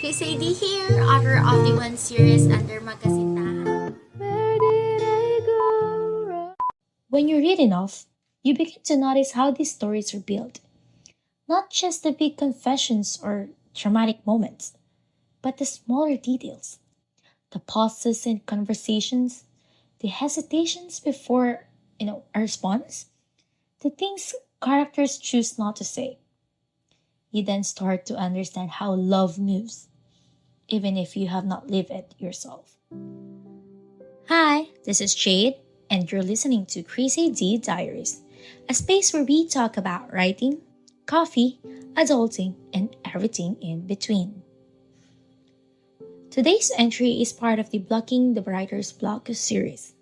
Chrisade here, author of the one series under Magkasintahan. When you read enough, you begin to notice how these stories are built. Not just the big confessions or dramatic moments, but the smaller details. The pauses in conversations, the hesitations before, a response, the things characters choose not to say. You then start to understand how love moves, even if you have not lived it yourself. Hi, this is Jade, and you're listening to Chrisade Diaries, a space where we talk about writing, coffee, adulting, and everything in between. Today's entry is part of the Blocking the Writer's Block series.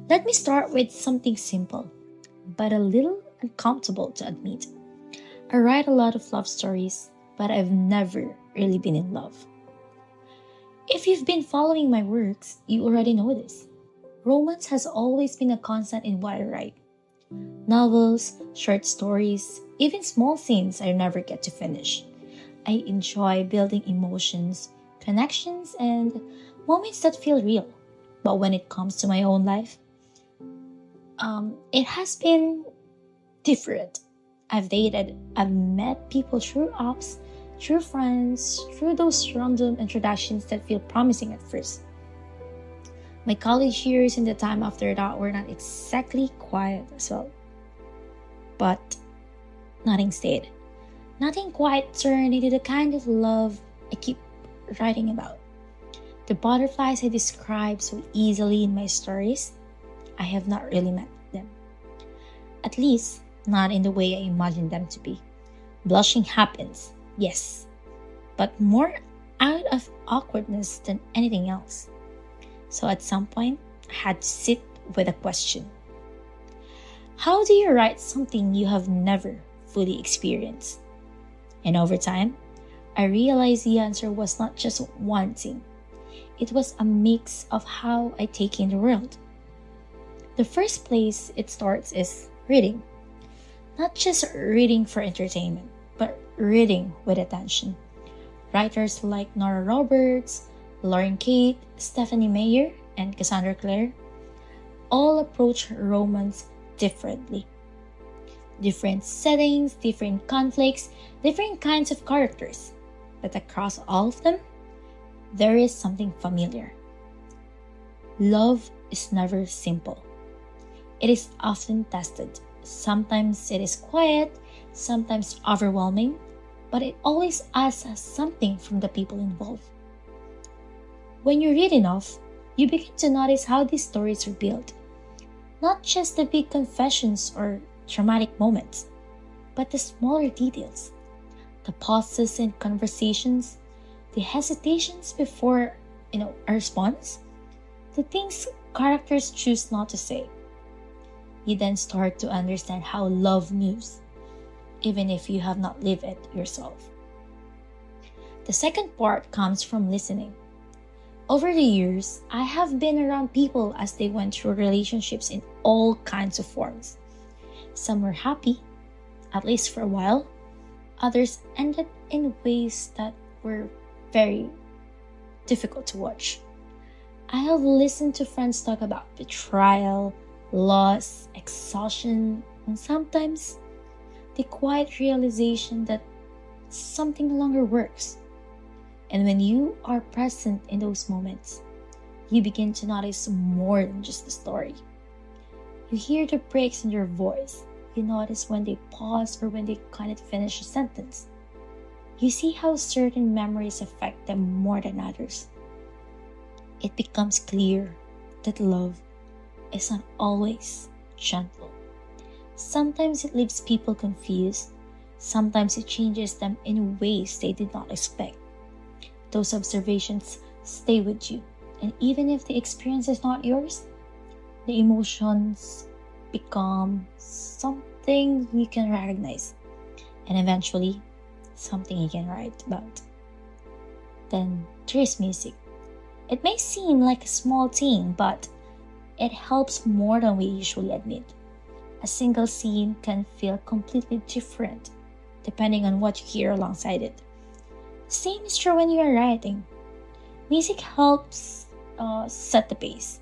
Let me start with something simple, but a little uncomfortable to admit. I write a lot of love stories, but I've never really been in love. If you've been following my works, you already know this. Romance has always been a constant in what I write. Novels, short stories, even small scenes I never get to finish. I enjoy building emotions, connections, and moments that feel real. But when it comes to my own life, it has been different. I've dated, I've met people through apps, through friends, through those random introductions that feel promising at first. My college years and the time after that were not exactly quiet as well. But nothing stayed. Nothing quite turned into the kind of love I keep writing about. The butterflies I describe so easily in my stories, I have not really met them. At least, not in the way I imagined them to be. Blushing happens, yes, but more out of awkwardness than anything else. So at some point, I had to sit with a question. How do you write something you have never fully experienced? And over time, I realized the answer was not just one thing. It was a mix of how I take in the world. The first place it starts is reading. Not just reading for entertainment, but reading with attention. Writers like Nora Roberts, Lauren Kate, Stephanie Meyer, and Cassandra Clare all approach romance differently. Different settings, different conflicts, different kinds of characters. But across all of them, there is something familiar. Love is never simple. It is often tested. Sometimes it is quiet, sometimes overwhelming, but it always asks something from the people involved. When you read enough, you begin to notice how these stories are built. Not just the big confessions or dramatic moments, but the smaller details. The pauses in conversations, the hesitations before, a response, the things characters choose not to say. You then start to understand how love moves, even if you have not lived it yourself. The second part comes from listening. Over the years, I have been around people as they went through relationships in all kinds of forms. Some were happy, at least for a while. Others ended in ways that were very difficult to watch. I have listened to friends talk about betrayal, loss, exhaustion, and sometimes the quiet realization that something no longer works. And when you are present in those moments, you begin to notice more than just the story. You hear the breaks in their voice. You notice when they pause or when they can't finish a sentence. You see how certain memories affect them more than others. It becomes clear that love is not always gentle. Sometimes it leaves people confused. Sometimes it changes them in ways they did not expect. Those observations stay with you, and even if the experience is not yours, the emotions become something you can recognize, and eventually, something you can write about. Then there's music. It may seem like a small thing, but it helps more than we usually admit. A single scene can feel completely different depending on what you hear alongside it. Same is true when you are writing. Music helps set the pace.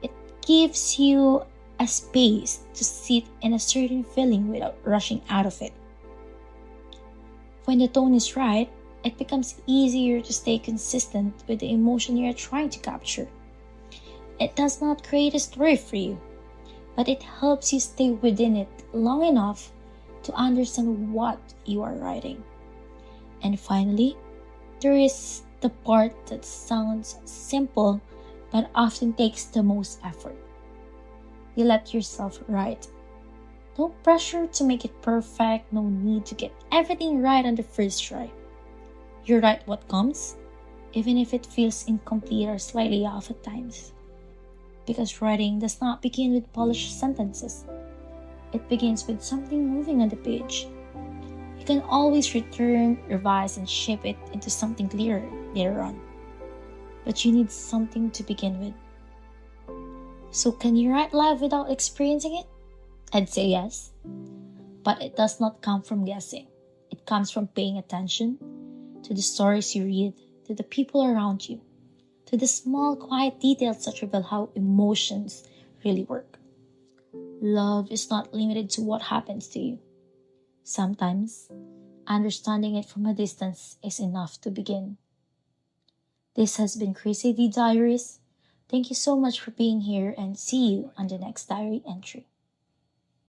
It gives you a space to sit in a certain feeling without rushing out of it. When the tone is right, it becomes easier to stay consistent with the emotion you are trying to capture. It does not create a story for you, but it helps you stay within it long enough to understand what you are writing. And finally, there is the part that sounds simple but often takes the most effort. You let yourself write. No pressure to make it perfect, no need to get everything right on the first try. You write what comes, even if it feels incomplete or slightly off at times. Because writing does not begin with polished sentences. It begins with something moving on the page. You can always return, revise, and shape it into something clearer later on. But you need something to begin with. So can you write live without experiencing it? I'd say yes. But it does not come from guessing. It comes from paying attention to the stories you read, to the people around you, to the small, quiet details that reveal how emotions really work. Love is not limited to what happens to you. Sometimes, understanding it from a distance is enough to begin. This has been Chrisade Diaries. Thank you so much for being here and see you on the next diary entry.